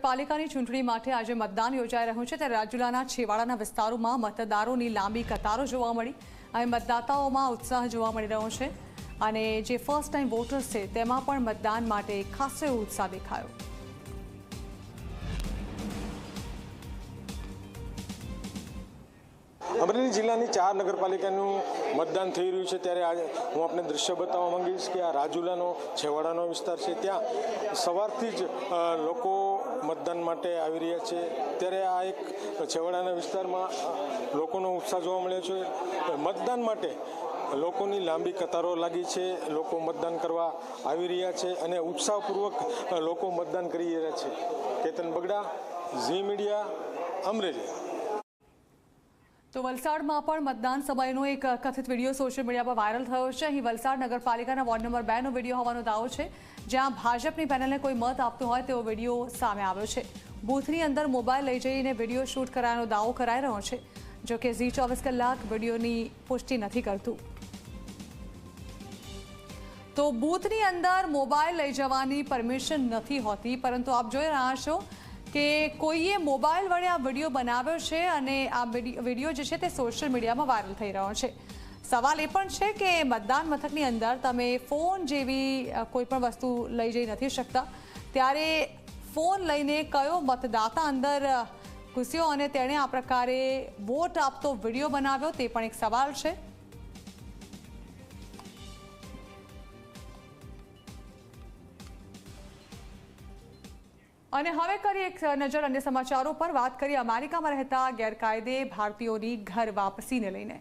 નગરપાલિકાની ચૂંટણી માટે આજે મતદાન યોજાઈ રહ્યું છે, ત્યારે રાજુલાના છેવાડાના વિસ્તારોમાં મતદારોની લાંબી કતારો જોવા મળી અને મતદાતાઓમાં ઉત્સાહ જોવા મળી રહ્યો છે અને જે ફર્સ્ટ ટાઈમ વોટર્સ છે તેમાં પણ મતદાન માટે ખાસો ઉત્સાહ દેખાયો। અમરેલી જિલ્લાની 4 નગરપાલિકાનું મતદાન થઈ રહ્યું છે, ત્યારે આજે હું આપને દ્રશ્ય બતાવવા માંગીશ કે આ રાજુલાનો છેવાડાનો વિસ્તાર છે, ત્યાં સવારથી જ લોકો મતદાન માટે આવી રહ્યા છે। ત્યારે આ એક છેવાડાના વિસ્તારમાં લોકોનો ઉત્સાહ જોવા મળ્યો છે। મતદાન માટે લોકોની લાંબી કતારો લાગી છે, લોકો મતદાન કરવા આવી રહ્યા છે અને ઉત્સાહપૂર્વક લોકો મતદાન કરી રહ્યા છે। કેતન બગડા, ઝી મીડિયા, અમરેલી। તો વલસાડમાં પણ મતદાન સમયનો એક કથિત વિડીયો સોશિયલ મીડિયા પર વાયરલ થયો છે। અહીં વલસાડ નગરપાલિકાના વોર્ડ નંબર 2નો વિડીયો હોવાનો દાવો છે, જ્યાં ભાજપની પેનલને કોઈ મત આપતું હોય તેવો વિડીયો સામે આવ્યો છે। બૂથની અંદર મોબાઈલ લઈ જઈને વિડીયો શૂટ કરાયાનો દાવો કરાઈ રહ્યો છે, જો કે ઝી 24 કલાક વિડીયોની પુષ્ટિ નથી કરતું। તો બૂથની અંદર મોબાઈલ લઈ જવાની પરમિશન નથી હોતી, પરંતુ આપ જોઈ રહ્યા છો કે કોઈએ મોબાઈલ વડે આ વિડીયો બનાવ્યો છે અને આ વિડીયો જે છે તે સોશિયલ મીડિયામાં વાયરલ થઈ રહ્યો છે। સવાલ એ પણ છે કે મતદાન મથકની અંદર તમે ફોન જેવી કોઈ પણ વસ્તુ લઈ જઈ નથી શકતા, ત્યારે ફોન લઈને કયો મતદાતા અંદર ઘૂસ્યો અને તેણે આ પ્રકારે વોટ આપતો વિડીયો બનાવ્યો, તે પણ એક સવાલ છે। અને હવે કરીએ એક નજર અન્ય સમાચારો પર। વાત કરીએ અમેરિકામાં રહેતા ગેરકાયદે ભારતીયોની ઘર વાપસીને લઈને।